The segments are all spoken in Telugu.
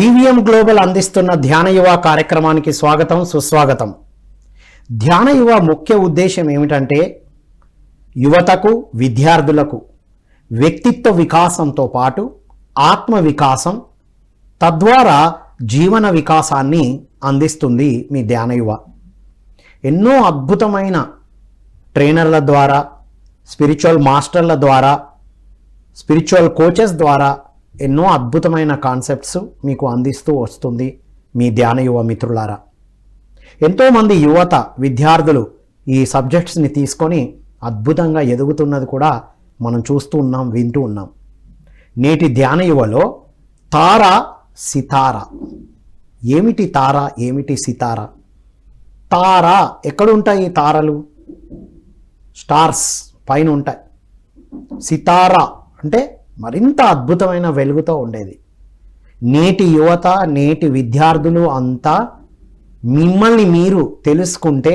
డివిఎం గ్లోబల్ అందిస్తున్న ధ్యాన యువ కార్యక్రమానికి స్వాగతం సుస్వాగతం. ధ్యాన యువ ముఖ్య ఉద్దేశం ఏమిటంటే యువతకు విద్యార్థులకు వ్యక్తిత్వ వికాసంతో పాటు ఆత్మ వికాసం తద్వారా జీవన వికాసాన్ని అందిస్తుంది మీ ధ్యాన యువ. ఎన్నో అద్భుతమైన ట్రైనర్ల ద్వారా, స్పిరిచువల్ మాస్టర్ల ద్వారా, స్పిరిచువల్ కోచెస్ ద్వారా ఎన్నో అద్భుతమైన కాన్సెప్ట్స్ మీకు అందిస్తూ వస్తుంది మీ ధ్యాన యువ మిత్రులారా. ఎంతోమంది యువత విద్యార్థులు ఈ సబ్జెక్ట్స్ని తీసుకొని అద్భుతంగా ఎదుగుతున్నది కూడా మనం చూస్తూ ఉన్నాం, వింటూ ఉన్నాం. నేటి ధ్యాన యువలో తార సితార. ఏమిటి తార, ఏమిటి సితార? తార ఎక్కడుంటాయి? తారలు స్టార్స్ పైన ఉంటాయి. సితార అంటే మరింత అద్భుతమైన వెలుగుతో ఉండేది. నేటి యువత, నేటి విద్యార్థులు అంతా మిమ్మల్ని మీరు తెలుసుకుంటే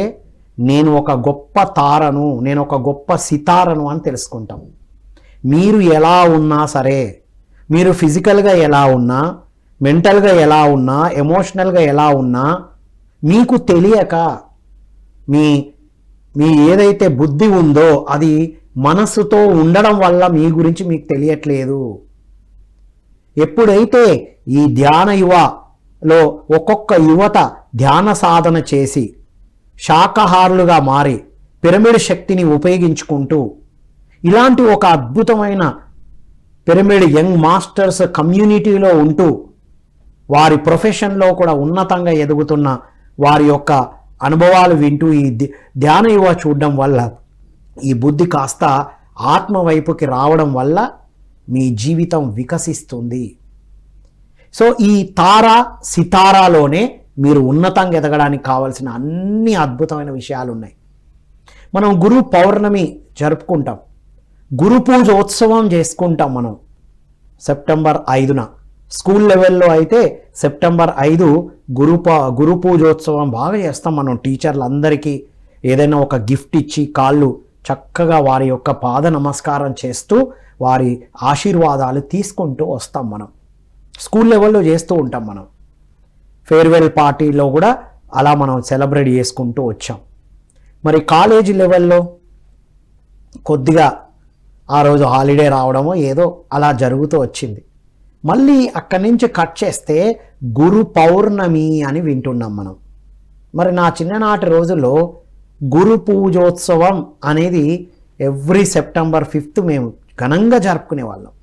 నేను ఒక గొప్ప తారను, నేను ఒక గొప్ప సితారను అని తెలుసుకుంటాం. మీరు ఎలా ఉన్నా సరే, మీరు ఫిజికల్గా ఎలా ఉన్నా, మెంటల్గా ఎలా ఉన్నా, ఎమోషనల్గా ఎలా ఉన్నా, మీకు తెలియక మీ ఏదైతే బుద్ధి ఉందో అది మనసుతో ఉండడం వల్ల మీ గురించి మీకు తెలియట్లేదు. ఎప్పుడైతే ఈ ధ్యాన యువలో ఒక్కొక్క యువత ధ్యాన సాధన చేసి శాకాహారులుగా మారి పిరమిడ్ శక్తిని ఉపయోగించుకుంటూ ఇలాంటి ఒక అద్భుతమైన పిరమిడ్ యంగ్ మాస్టర్స్ కమ్యూనిటీలో ఉంటూ వారి ప్రొఫెషన్లో కూడా ఉన్నతంగా ఎదుగుతున్న వారి యొక్క అనుభవాలు వింటూ ఈ ధ్యాన యువ చూడడం వల్ల ఈ బుద్ధి కాస్త ఆత్మ వైపుకి రావడం వల్ల మీ జీవితం వికసిస్తుంది. సో ఈ తారా సితారాలోనే మీరు ఉన్నతంగా ఎదగడానికి కావాల్సిన అన్ని అద్భుతమైన విషయాలు ఉన్నాయి. మనం గురు పౌర్ణమి జరుపుకుంటాం, గురు పూజోత్సవం చేసుకుంటాం. మనం సెప్టెంబర్ 5న స్కూల్ లెవెల్లో అయితే సెప్టెంబర్ 5 గురు పూజోత్సవం బాగా చేస్తాం. మనం టీచర్లందరికీ ఏదైనా ఒక గిఫ్ట్ ఇచ్చి కాళ్ళు చక్కగా వారి యొక్క పాద నమస్కారం చేస్తూ వారి ఆశీర్వాదాలు తీసుకుంటూ వస్తాం. మనం స్కూల్ లెవెల్లో చేస్తూ ఉంటాం. మనం ఫేర్వెల్ పార్టీలో కూడా అలా మనం సెలబ్రేట్ చేసుకుంటూ వచ్చాం. మరి కాలేజీ లెవెల్లో కొద్దిగా ఆ రోజు హాలిడే రావడమో ఏదో అలా జరుగుతూ వచ్చింది. మళ్ళీ అక్కడి నుంచి కట్ చేస్తే గురు పౌర్ణమి అని వింటున్నాం మనం. మరి నా చిన్ననాటి రోజుల్లో గురు పూజోత్సవం అనేది ఎవ్రీ సెప్టెంబర్ 5th మేము ఘనంగా జరుపుకునే వాళ్ళం.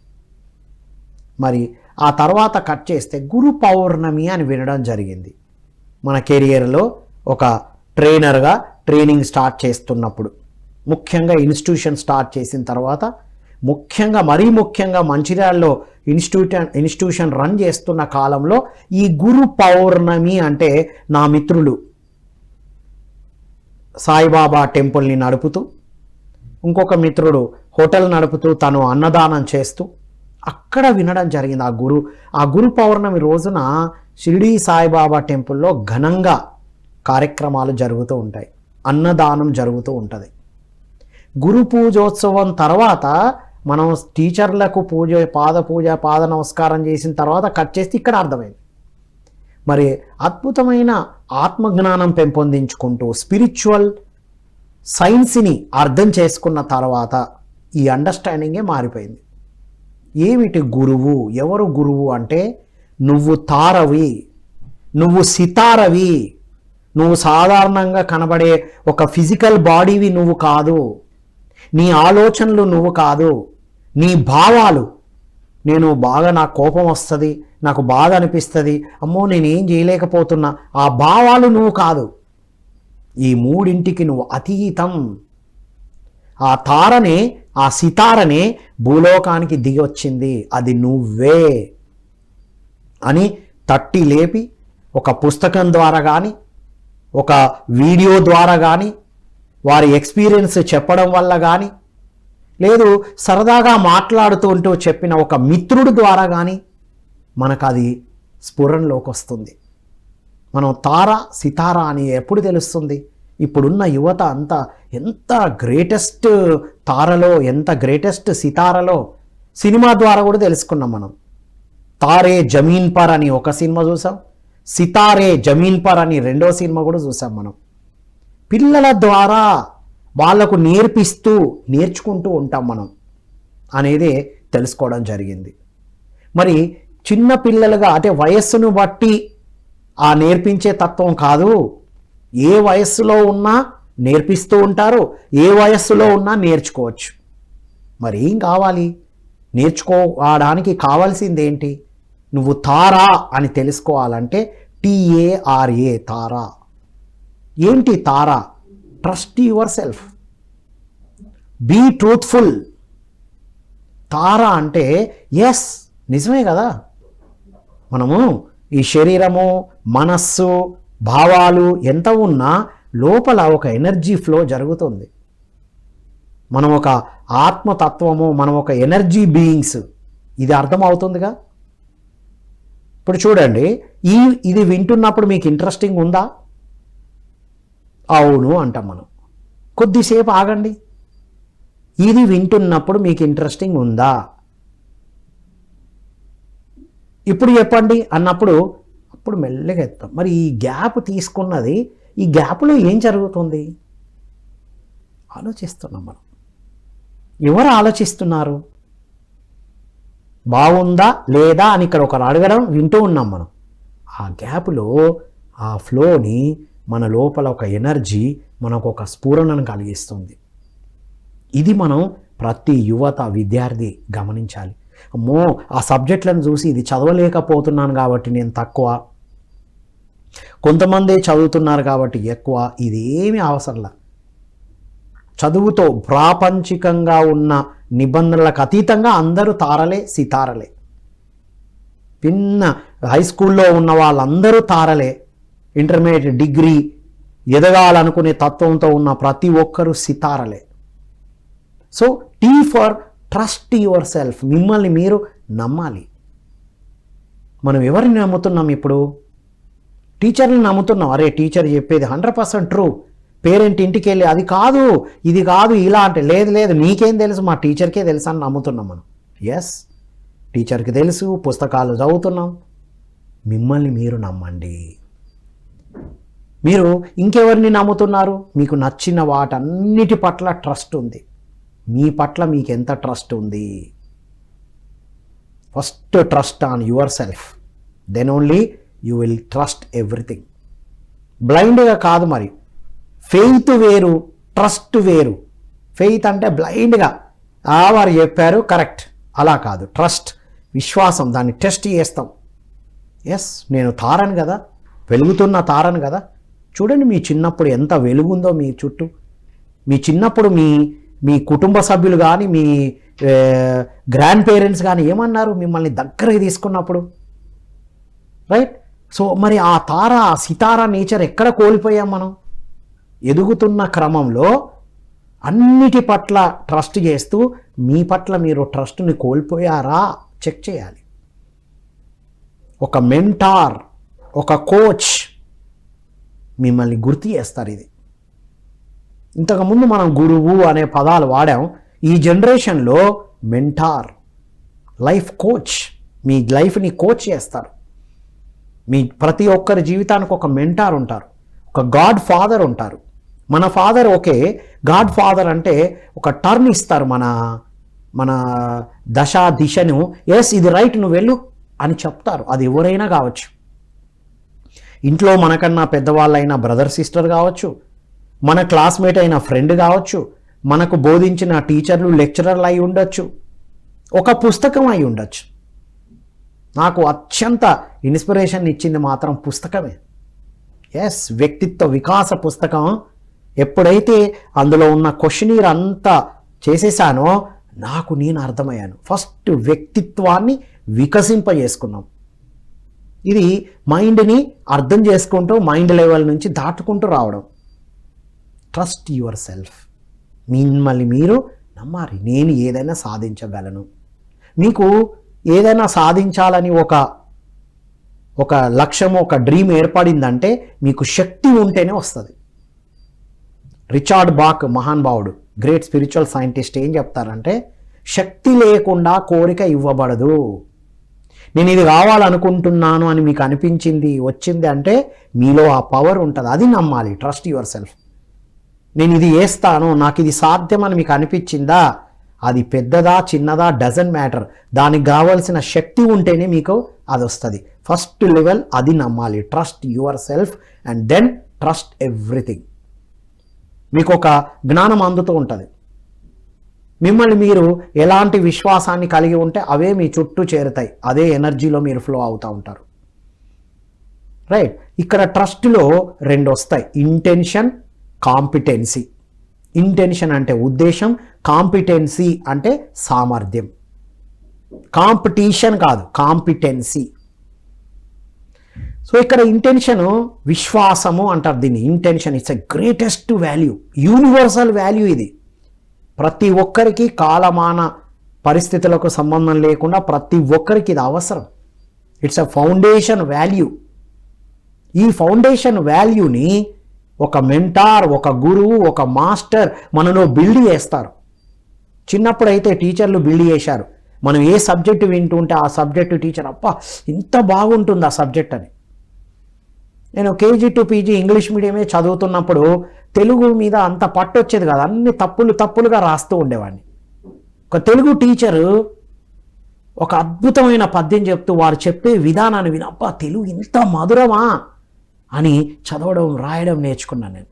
మరి ఆ తర్వాత కట్ చేస్తే గురు పౌర్ణమి అని వినడం జరిగింది. మన కెరియర్లో ఒక ట్రైనర్గా ట్రైనింగ్ స్టార్ట్ చేస్తున్నప్పుడు, ముఖ్యంగా ఇన్స్టిట్యూషన్ స్టార్ట్ చేసిన తర్వాత, మరీ ముఖ్యంగా మంచిర్యాలలో ఇన్స్టిట్యూషన్ రన్ చేస్తున్న కాలంలో ఈ గురు పౌర్ణమి అంటే నా మిత్రులు సాయిబాబా టెంపుల్ని నడుపుతూ, ఇంకొక మిత్రుడు హోటల్ నడుపుతూ, తను అన్నదానం చేస్తూ అక్కడ వినడం జరిగింది. ఆ గురు పౌర్ణమి రోజున షిరిడీ సాయిబాబా టెంపుల్లో ఘనంగా కార్యక్రమాలు జరుగుతూ ఉంటాయి, అన్నదానం జరుగుతూ ఉంటుంది. గురు పూజోత్సవం తర్వాత మనం టీచర్లకు పాద నమస్కారం చేసిన తర్వాత కట్ చేస్తే ఇక్కడ అర్థమైంది. మరి అద్భుతమైన ఆత్మజ్ఞానం పెంపొందించుకుంటూ స్పిరిచువల్ సైన్స్ని అర్థం చేసుకున్న తర్వాత ఈ అండర్స్టాండింగే మారిపోయింది. ఏమిటి గురువు? ఎవరు గురువు అంటే నువ్వు తారవి, నువ్వు సితారవి, నువ్వు సాధారణంగా కనబడే ఒక ఫిజికల్ బాడీవి నువ్వు కాదు, నీ ఆలోచనలు నువ్వు కాదు, నీ భావాలు. నాకు కోపం వస్తుంది, నాకు బాధ అనిపిస్తుంది, అమ్మో నేనేం చేయలేకపోతున్నా, ఆ భావాలు నువ్వు కాదు. ఈ మూడింటికి నువ్వు అతీతం. ఆ తారనే, ఆ సితారనే భూలోకానికి దిగి వచ్చింది, అది నువ్వే అని తట్టి లేపి ఒక పుస్తకం ద్వారా కానీ, ఒక వీడియో ద్వారా కానీ, వారి ఎక్స్పీరియన్స్ చెప్పడం వల్ల కానీ, లేదు సరదాగా మాట్లాడుతూ చెప్పిన ఒక మిత్రుడు ద్వారా కానీ మనకు అది స్ఫురణలోకి వస్తుంది. మనం తార సితార అని ఎప్పుడు తెలుస్తుంది? ఇప్పుడున్న యువత అంతా ఎంత గ్రేటెస్ట్ తారలో, ఎంత గ్రేటెస్ట్ సితారలో సినిమా ద్వారా కూడా తెలుసుకున్నాం మనం. తారే జమీన్ పర్ అని ఒక సినిమా చూసాం, సితారే జమీన్ పర్ అని రెండో సినిమా కూడా చూసాం మనం. పిల్లల ద్వారా వాళ్లకు నేర్చుకుంటూ ఉంటాం మనం అనేది తెలుసుకోవడం జరిగింది. మరి చిన్న పిల్లలుగా అంటే వయస్సును బట్టి ఆ నేర్పించే తత్వం కాదు, ఏ వయస్సులో ఉన్నా నేర్పిస్తూ ఉంటారు, ఏ వయస్సులో ఉన్నా నేర్చుకోవచ్చు. మరి ఏం కావాలి? నేర్చుకోవడానికి కావాల్సింది ఏంటి? నువ్వు తారా అని తెలుసుకోవాలంటే TARA, తారా. ఏంటి Tara? Trust yourself, be truthful. Tara అంటే ఎస్, నిజమే కదా. మనము ఈ శరీరము, మనస్సు, భావాలు ఎంత ఉన్నా లోపల ఒక ఎనర్జీ ఫ్లో జరుగుతుంది. మనం ఒక ఆత్మతత్వము, మనం ఒక ఎనర్జీ బీయింగ్స్, ఇది అర్థమవుతుందిగా. ఇప్పుడు చూడండి, ఇది వింటున్నప్పుడు మీకు ఇంట్రెస్టింగ్ ఉందా? అవును అంటాం మనం. కొద్దిసేపు ఆగండి, ఇది వింటున్నప్పుడు మీకు ఇంట్రెస్టింగ్ ఉందా? ఇప్పుడు చెప్పండి అన్నప్పుడు అప్పుడు మెల్లగా ఎత్తాం. మరి ఈ గ్యాప్ తీసుకున్నది, ఈ గ్యాప్లో ఏం జరుగుతుంది? ఆలోచిస్తున్నాం మనం. ఎవరు ఆలోచిస్తున్నారు? బాగుందా లేదా అని ఇక్కడ ఒకరు అడగడం వింటూ ఉన్నాం మనం. ఆ గ్యాప్లో ఆ ఫ్లోని మన లోపల ఒక ఎనర్జీ మనకు ఒక స్ఫూరణను కలిగిస్తుంది. ఇది మనం ప్రతి యువత, విద్యార్థి గమనించాలి. అమ్మో, ఆ సబ్జెక్టులను చూసి ఇది చదవలేకపోతున్నాను కాబట్టి నేను తక్కువ, కొంతమంది చదువుతున్నారు కాబట్టి ఎక్కువ, ఇదేమీ అవసరంలా. చదువుతో ప్రాపంచికంగా ఉన్న నిబంధనలకు అతీతంగా అందరూ తారలే, సితారలే. చిన్న హై స్కూల్లో ఉన్న వాళ్ళందరూ తారలే, ఇంటర్మీడియట్, డిగ్రీ ఎదగాలనుకునే తత్వంతో ఉన్న ప్రతి ఒక్కరూ సితారలే. So T for trust yourself, మిమ్మల్ని మీరు నమ్మాలి. మనం ఎవరిని నమ్ముతున్నాం ఇప్పుడు? టీచర్ని నమ్ముతున్నాం. అరే టీచర్ చెప్పేది 100% ట్రూ. పేరెంట్ ఇంటికి వెళ్ళి అది కాదు, ఇది కాదు, ఇలా అంటే లేదు లేదు నీకేం తెలుసు, మా టీచర్కే తెలుసు అని నమ్ముతున్నాం మనం. ఎస్, టీచర్కి తెలుసు, పుస్తకాలు చదువుతున్నాం. మిమ్మల్ని మీరు నమ్మండి. మీరు ఇంకెవరిని నమ్ముతున్నారు? మీకు నచ్చిన వాటన్నిటి పట్ల ట్రస్ట్ ఉంది. మీ పట్ల మీకు ఎంత ట్రస్ట్ ఉంది? First trust on yourself, then only you will trust everything. బ్లైండ్గా కాదు. మరి ఫెయిత్ వేరు, ట్రస్ట్ వేరు. ఫెయిత్ అంటే బ్లైండ్గా వారు చెప్పారు కరెక్ట్, అలా కాదు. ట్రస్ట్, విశ్వాసం, దాన్ని టెస్ట్ చేస్తాం. ఎస్, నేను తారను కదా, వెలుగుతున్న తారను కదా. చూడండి మీ చిన్నప్పుడు ఎంత వెలుగుందో మీ చుట్టూ. మీ చిన్నప్పుడు మీ కుటుంబ సభ్యులు కానీ, మీ గ్రాండ్ పేరెంట్స్ కానీ ఏమన్నారు మిమ్మల్ని దగ్గరికి తీసుకున్నప్పుడు? రైట్. సో మరి ఆ తార, ఆ సితారా నేచర్ ఎక్కడ కోల్పోయాం మనం? ఎదుగుతున్న క్రమంలో అన్నిటి పట్ల ట్రస్ట్ చేస్తూ మీ పట్ల మీరు ట్రస్ట్ని కోల్పోయారా చెక్ చేయాలి. ఒక మెంటార్, ఒక కోచ్ మిమ్మల్ని గుర్తు చేస్తారు. ఇది ఇంతకుముందు మనం గురువు అనే పదాలు వాడాం. ఈ జనరేషన్లో మెంటార్, లైఫ్ కోచ్, మీ లైఫ్ని కోచ్ చేస్తారు. మీ ప్రతి ఒక్కరి జీవితానికి ఒక మెంటార్ ఉంటారు, ఒక గాడ్ ఫాదర్ ఉంటారు. మన ఫాదర్ ఓకే, గాడ్ ఫాదర్ అంటే ఒక టర్న్ ఇస్తారు మన దిశను. ఎస్ ఇది రైట్, నువ్వు వెళ్ళు అని చెప్తారు. అది ఎవరైనా కావచ్చు. ఇంట్లో మనకన్నా పెద్దవాళ్ళైన బ్రదర్ సిస్టర్ కావచ్చు, మన క్లాస్మేట్ అయిన ఫ్రెండ్ కావచ్చు, మనకు బోధించిన టీచర్లు, లెక్చరర్లు అయి ఉండొచ్చు, ఒక పుస్తకం అయి ఉండొచ్చు. నాకు అత్యంత ఇన్స్పిరేషన్ ఇచ్చింది మాత్రం పుస్తకమే. ఎస్, వ్యక్తిత్వ వికాస పుస్తకం. ఎప్పుడైతే అందులో ఉన్న క్వశ్చనీర్ అంతా చేసేసానో నాకు నేను అర్థమయ్యాను. ఫస్ట్ వ్యక్తిత్వాన్ని వికసింపజేసుకున్నాం. ఇది మైండ్ని అర్థం చేసుకుంటూ మైండ్ లెవెల్ నుంచి దాటుకుంటూ రావడం. ట్రస్ట్ యువర్ సెల్ఫ్, మిమ్మల్ని మీరు నమ్మాలి. నేను ఏదైనా సాధించగలను. మీకు ఏదైనా సాధించాలని ఒక లక్ష్యము, ఒక డ్రీమ్ ఏర్పడిందంటే మీకు శక్తి ఉంటేనే వస్తుంది. రిచార్డ్ బాక్ మహానుభావుడు, గ్రేట్ స్పిరిచువల్ సైంటిస్ట్ ఏం చెప్తారంటే, శక్తి లేకుండా కోరిక ఇవ్వబడదు. నేను ఇది కావాలనుకుంటున్నాను అని మీకు అనిపించింది, వచ్చింది అంటే మీలో ఆ పవర్ ఉంటుంది. అది నమ్మాలి. Trust your self. నేను ఇది చేస్తాను, నాకు ఇది సాధ్యం అని మీకు అనిపించిందా, అది పెద్దదా చిన్నదా డజంట్ మ్యాటర్. దానికి కావాల్సిన శక్తి ఉంటేనే మీకు అది వస్తుంది. ఫస్ట్ లెవెల్ అది నమ్మాలి. Trust yourself and then trust everything. మీకు ఒక జ్ఞానం అందుతూ ఉంటుంది. మిమ్మల్ని మీరు ఎలాంటి విశ్వాసాన్ని కలిగి ఉంటే అవే మీ చుట్టూ చేరుతాయి. అదే ఎనర్జీలో మీరు ఫ్లో అవుతూ ఉంటారు. రైట్. ఇక్కడ ట్రస్ట్లో 2 వస్తాయి, ఇంటెన్షన్, కాంపిటెన్సీ. ఇంటెన్షన్ అంటే ఉద్దేశం, కాంపిటెన్సీ అంటే సామర్థ్యం. కాంపిటీషన్ కాదు, కాంపిటెన్సీ. సో ఇక్కడ ఇంటెన్షన్ విశ్వాసము అంటారు దీన్ని. Intention it's a greatest value, universal value. ఇది ప్రతి ఒక్కరికి కాలమాన పరిస్థితులకు సంబంధం లేకుండా ప్రతి ఒక్కరికి ఇది అవసరం. It's a foundation value. ఈ ఫౌండేషన్ వాల్యూని ఒక మెంటార్, ఒక గురువు, ఒక మాస్టర్ మనలో బిల్డ్ చేస్తారు. చిన్నప్పుడు అయితే టీచర్లు బిల్డ్ చేశారు. మనం ఏ సబ్జెక్టు వింటుంటే ఆ సబ్జెక్టు టీచర్ అబ్బా ఇంత బాగుంటుంది ఆ సబ్జెక్ట్ అని. నేను కేజీ టు పీజీ ఇంగ్లీష్ మీడియమే చదువుతున్నప్పుడు తెలుగు మీద అంత పట్టు వచ్చేది కాదు. అన్ని తప్పులుగా రాస్తూ ఉండేవాడిని. ఒక తెలుగు టీచరు ఒక అద్భుతమైన పద్యం చెప్తూ వారు చెప్పే విధానాన్ని విని అబ్బా తెలుగు ఇంత మధురమా అని చదవడం రాయడం నేర్చుకున్నాను నేను.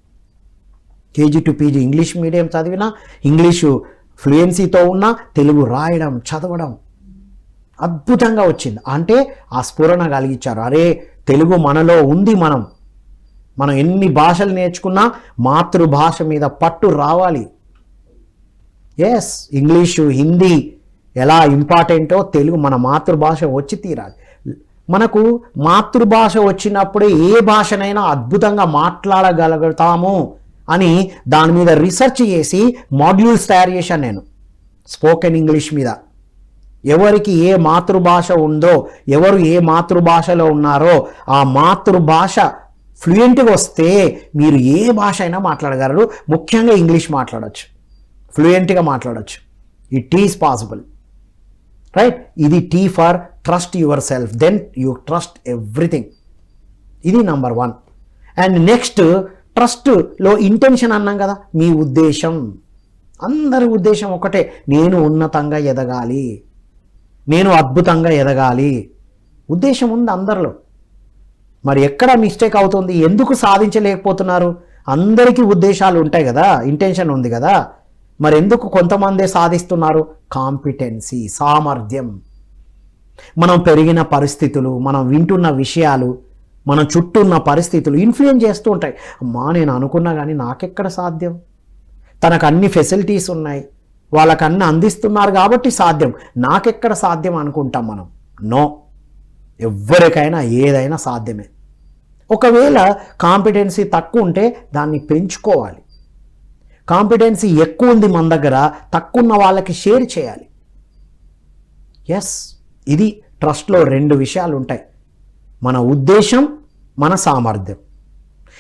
KG to PG English medium చదివినా, ఇంగ్లీషు ఫ్లూయెన్సీతో ఉన్న తెలుగు రాయడం చదవడం అద్భుతంగా వచ్చింది. అంటే ఆ స్ఫురణ కలిగించారు. అరే తెలుగు మనలో ఉంది. మనం ఎన్ని భాషలు నేర్చుకున్నా మాతృభాష మీద పట్టు రావాలి. ఎస్, ఇంగ్లీషు హిందీ ఎలా ఇంపార్టెంటో తెలుగు మన మాతృభాష వచ్చి తీరాలి. మనకు మాతృభాష వచ్చినప్పుడే ఏ భాషనైనా అద్భుతంగా మాట్లాడగలుగుతాము అని దాని మీద రీసెర్చ్ చేసి మాడ్యూల్స్ తయారు చేశాను నేను స్పోకెన్ ఇంగ్లీష్ మీద. ఎవరికి ఏ మాతృభాష ఉందో, ఎవరు ఏ మాతృభాషలో ఉన్నారో ఆ మాతృభాష ఫ్లూయెంట్గా వస్తే మీరు ఏ భాష అయినా మాట్లాడగలరు. ముఖ్యంగా ఇంగ్లీష్ మాట్లాడచ్చు, ఫ్లూయెంట్గా మాట్లాడచ్చు. It is possible. రైట్. ఇది T for trust yourself, then you trust everything. ఇది నంబర్ 1. అండ్ నెక్స్ట్ ట్రస్ట్లో ఇంటెన్షన్ అన్నాం కదా, మీ ఉద్దేశం. అందరి ఉద్దేశం ఒకటే, నేను ఉన్నతంగా ఎదగాలి, నేను అద్భుతంగా ఎదగాలి. ఉద్దేశం ఉంది అందరిలో. మరి ఎక్కడ మిస్టేక్ అవుతుంది? ఎందుకు సాధించలేకపోతున్నారు? అందరికీ ఉద్దేశాలు ఉంటాయి కదా, ఇంటెన్షన్ ఉంది కదా, మరి ఎందుకు కొంతమందే సాధిస్తున్నారు? కాంపిటెన్సీ, సామర్థ్యం. మనం పెరిగిన పరిస్థితులు, మనం వింటున్న విషయాలు, మన చుట్టూ ఉన్న పరిస్థితులు ఇన్ఫ్లుయెన్స్ చేస్తూ ఉంటాయి. అమ్మా నేను అనుకున్నా కానీ నాకెక్కడ సాధ్యం, తనకు అన్ని ఫెసిలిటీస్ ఉన్నాయి, వాళ్ళకు అన్ని అందిస్తున్నారు కాబట్టి సాధ్యం, నాకెక్కడ సాధ్యం అనుకుంటాం మనం. నో, ఎవరికైనా ఏదైనా సాధ్యమే. ఒకవేళ కాంపిటెన్సీ తక్కువ ఉంటే దాన్ని పెంచుకోవాలి. కాంపిటెన్సీ ఎక్కువ ఉంది మన దగ్గర, తక్కువ ఉన్న వాళ్ళకి షేర్ చేయాలి. ఎస్, ఇది ట్రస్ట్లో 2 విషయాలు ఉంటాయి, మన ఉద్దేశం, మన సామర్థ్యం.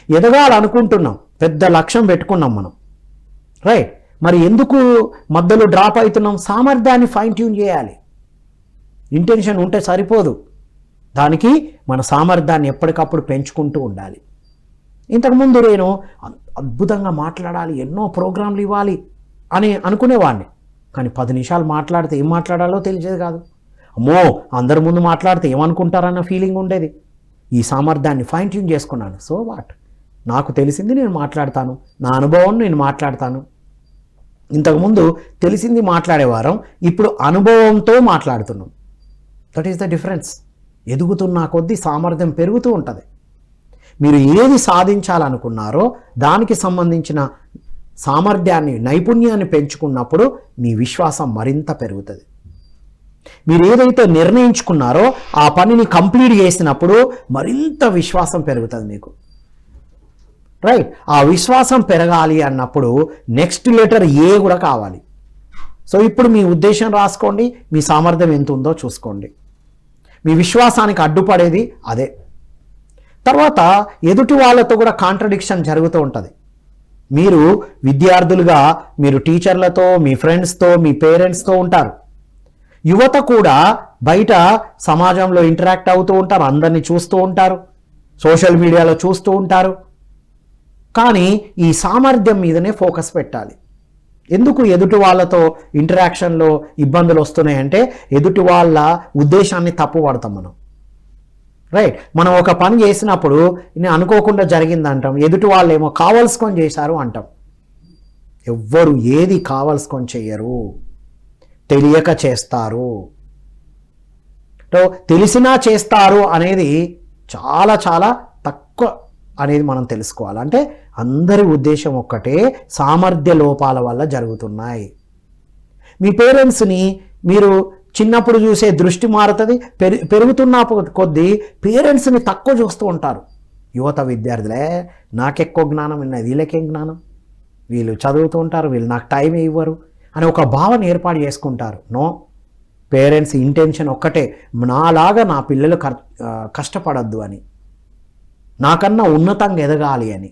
ఎదగాలనుకుంటున్నాం, పెద్ద లక్ష్యం పెట్టుకున్నాం మనం. రైట్. మరి ఎందుకు మధ్యలో డ్రాప్ అవుతున్నాం? సామర్థ్యాన్ని ఫైన్ ట్యూన్ చేయాలి. ఇంటెన్షన్ ఉంటే సరిపోదు, దానికి మన సామర్థ్యాన్ని ఎప్పటికప్పుడు పెంచుకుంటూ ఉండాలి. ఇంతకుముందు నేను అద్భుతంగా మాట్లాడాలి, ఎన్నో ప్రోగ్రాంలు ఇవ్వాలి అని అనుకునేవాడిని. కానీ 10 నిమిషాలు మాట్లాడితే ఏం మాట్లాడాలో తెలిసేది కాదు. అమ్మో అందరి ముందు మాట్లాడితే ఏమనుకుంటారన్న ఫీలింగ్ ఉండేది. ఈ సామర్థ్యాన్ని ఫైన్ ట్యూన్ చేసుకున్నాను. సో వాట్, నాకు తెలిసింది నేను మాట్లాడతాను, నా అనుభవం నేను మాట్లాడతాను. ఇంతకుముందు తెలిసింది మాట్లాడేవారం, ఇప్పుడు అనుభవంతో మాట్లాడుతున్నాం. That is the difference. ఎదుగుతున్న కొద్దీ సామర్థ్యం పెరుగుతూ ఉంటుంది. మీరు ఏది సాధించాలనుకున్నారో దానికి సంబంధించిన సామర్థ్యాన్ని, నైపుణ్యాన్ని పెంచుకున్నప్పుడు మీ విశ్వాసం మరింత పెరుగుతుంది. మీరు ఏదైతే నిర్ణయించుకున్నారో ఆ పనిని కంప్లీట్ చేసినప్పుడు మరింత విశ్వాసం పెరుగుతుంది మీకు. రైట్. ఆ విశ్వాసం పెరగాలి అన్నప్పుడు నెక్స్ట్ లెటర్ ఏ కూడా కావాలి. సో ఇప్పుడు మీ ఉద్దేశం రాసుకోండి, మీ సామర్థ్యం ఎంత ఉందో చూసుకోండి. మీ విశ్వాసానికి అడ్డుపడేది అదే. తర్వాత ఎదుటి వాళ్ళతో కూడా కాంట్రడిక్షన్ జరుగుతూ ఉంటుంది. మీరు విద్యార్థులుగా మీరు టీచర్లతో, మీ ఫ్రెండ్స్తో, మీ పేరెంట్స్తో ఉంటారు. యువత కూడా బయట సమాజంలో ఇంటరాక్ట్ అవుతూ ఉంటారు, అందరినీ చూస్తూ ఉంటారు, సోషల్ మీడియాలో చూస్తూ ఉంటారు. కానీ ఈ సామర్థ్యం మీదనే ఫోకస్ పెట్టాలి. ఎందుకు ఎదుటి వాళ్ళతో ఇంటరాక్షన్లో ఇబ్బందులు వస్తున్నాయంటే ఎదుటి వాళ్ళ ఉద్దేశాన్ని తప్పు పడతాం మనం. రైట్, మనం ఒక పని చేసినప్పుడు నేను అనుకోకుండా జరిగింది అంటాం, ఎదుటి వాళ్ళు ఏమో కావలసుకొని చేశారు అంటాం. ఎవ్వరు ఏది కావలసుకొని చేయరు, తెలియక చేస్తారు. తెలిసినా చేస్తారు అనేది చాలా చాలా తక్కువ అనేది మనం తెలుసుకోవాలి. అంటే అందరి ఉద్దేశం ఒక్కటే, సామర్థ్య లోపాల వల్ల జరుగుతున్నాయి. మీ పేరెంట్స్ని మీరు చిన్నప్పుడు చూసే దృష్టి మారుతుంది, పెరుగుతున్న కొద్దీ పేరెంట్స్ని తక్కువ చూస్తూ ఉంటారు. యువత విద్యార్థులే నాకెక్కువ జ్ఞానం ఉన్నది, వీళ్ళకేం జ్ఞానం, వీళ్ళు చదువుతూ ఉంటారు, వీళ్ళు నాకు టైం ఇవ్వరు అని ఒక భావన ఏర్పాటు చేసుకుంటారు. నో, పేరెంట్స్ ఇంటెన్షన్ ఒక్కటే, నాలాగా నా పిల్లలు కష్టపడద్దు అని, నాకన్నా ఉన్నతంగా ఎదగాలి అని.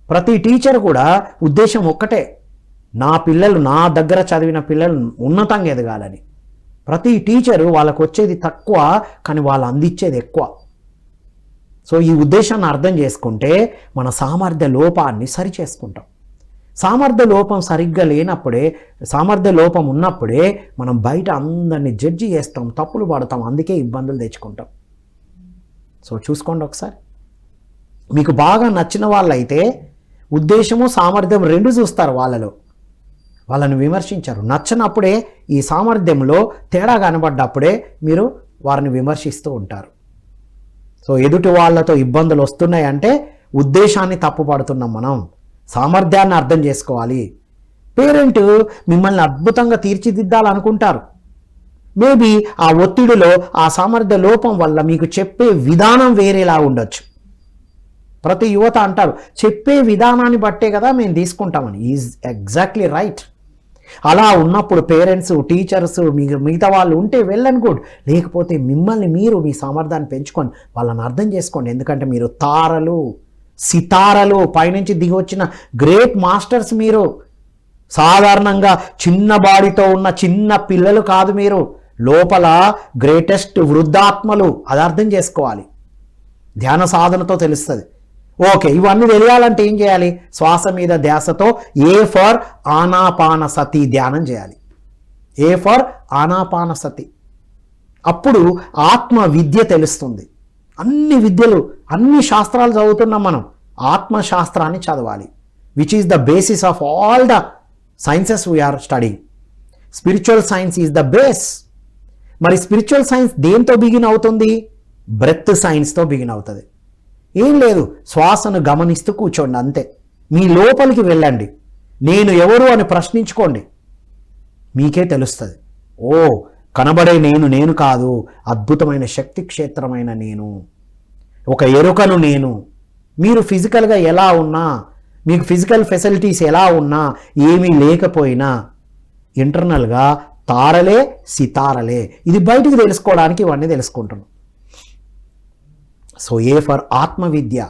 ప్రతి టీచర్ కూడా ఉద్దేశం ఒక్కటే, నా పిల్లలు, నా దగ్గర చదివిన పిల్లలు ఉన్నతంగా ఎదగాలని. ప్రతి టీచరు వాళ్ళకు వచ్చేది తక్కువ కానీ వాళ్ళు అందించేది ఎక్కువ. సో ఈ ఉద్దేశాన్ని అర్థం చేసుకుంటే మన సామర్థ్య లోపాన్ని సరి చేసుకుంటాం. సామర్థ్య లోపం సరిగ్గా లేనప్పుడే, సామర్థ్య లోపం ఉన్నప్పుడే మనం బయట అందరినీ జడ్జి చేస్తాం, తప్పులు పడతాం, అందుకే ఇబ్బందులు తెచ్చుకుంటాం. సో చూసుకోండి ఒకసారి. మీకు బాగా నచ్చిన వాళ్ళైతే ఉద్దేశము సామర్థ్యం రెండు చూస్తారు వాళ్ళలో, వాళ్ళని విమర్శించరు. నచ్చినప్పుడే ఈ సామర్థ్యంలో తేడా కనబడ్డప్పుడే మీరు వారిని విమర్శిస్తూ ఉంటారు. సో ఎదుటి వాళ్ళతో ఇబ్బందులు వస్తున్నాయంటే ఉద్దేశాన్ని తప్పుపడుతున్నాం మనం, సామర్థ్యాన్ని అర్థం చేసుకోవాలి. పేరెంట్ మిమ్మల్ని అద్భుతంగా తీర్చిదిద్దాలనుకుంటారు. మేబీ ఆ ఒత్తిడిలో ఆ సామర్థ్య లోపం వల్ల మీకు చెప్పే విధానం వేరేలా ఉండొచ్చు. ప్రతి యువత అంటారు చెప్పే విధానాన్ని బట్టే కదా మేము తీసుకుంటామని. Is exactly right. అలా ఉన్నప్పుడు పేరెంట్స్, టీచర్స్, మిగతా వాళ్ళు ఉంటే వెళ్ళని గుడ్, లేకపోతే మిమ్మల్ని మీరు మీ సామర్థ్యాన్ని పెంచుకొని వాళ్ళని అర్థం చేసుకోండి. ఎందుకంటే మీరు తారలు, సితారలు, పైనుంచి దిగి వచ్చిన గ్రేట్ మాస్టర్స్. మీరు సాధారణంగా చిన్న బాడీతో ఉన్న చిన్న పిల్లలు కాదు, మీరు లోపల గ్రేటెస్ట్ వృద్ధాత్మలు. అది అర్థం చేసుకోవాలి, ధ్యాన సాధనతో తెలుస్తుంది. ఓకే, ఇవన్నీ తెలియాలంటే ఏం చేయాలి? శ్వాస మీద ధ్యాసతో ఏ ఫర్ ఆనాపానసతి ధ్యానం చేయాలి. A for Anapanasati. అప్పుడు ఆత్మ విద్య తెలుస్తుంది. అన్ని విద్యలు, అన్ని శాస్త్రాలు చదువుతున్నాం మనం, ఆత్మశాస్త్రాన్ని చదవాలి. Which is the basis of all the sciences we are studying. Spiritual science is the base. మరి స్పిరిచువల్ సైన్స్ దేంతో బిగిన్ అవుతుంది? బ్రెత్ సైన్స్తో బిగిన్ అవుతుంది. ఏం లేదు, శ్వాసను గమనిస్తూ కూర్చోండి అంతే. మీ లోపలికి వెళ్ళండి, నేను ఎవరు అని ప్రశ్నించుకోండి, మీకే తెలుస్తుంది. ఓ, కనబడే నేను కాదు, అద్భుతమైన శక్తి క్షేత్రమైన నేను, ఒక ఎరుకను నేను. మీరు ఫిజికల్గా ఎలా ఉన్నా, మీకు ఫిజికల్ ఫెసిలిటీస్ ఎలా ఉన్నా, ఏమీ లేకపోయినా ఇంటర్నల్గా తారలే, సితారలే. ఇది బయటికి తెలుసుకోవడానికి ఇవన్నీ తెలుసుకుంటున్నాం. సో ఏ ఫర్ ఆత్మవిద్య.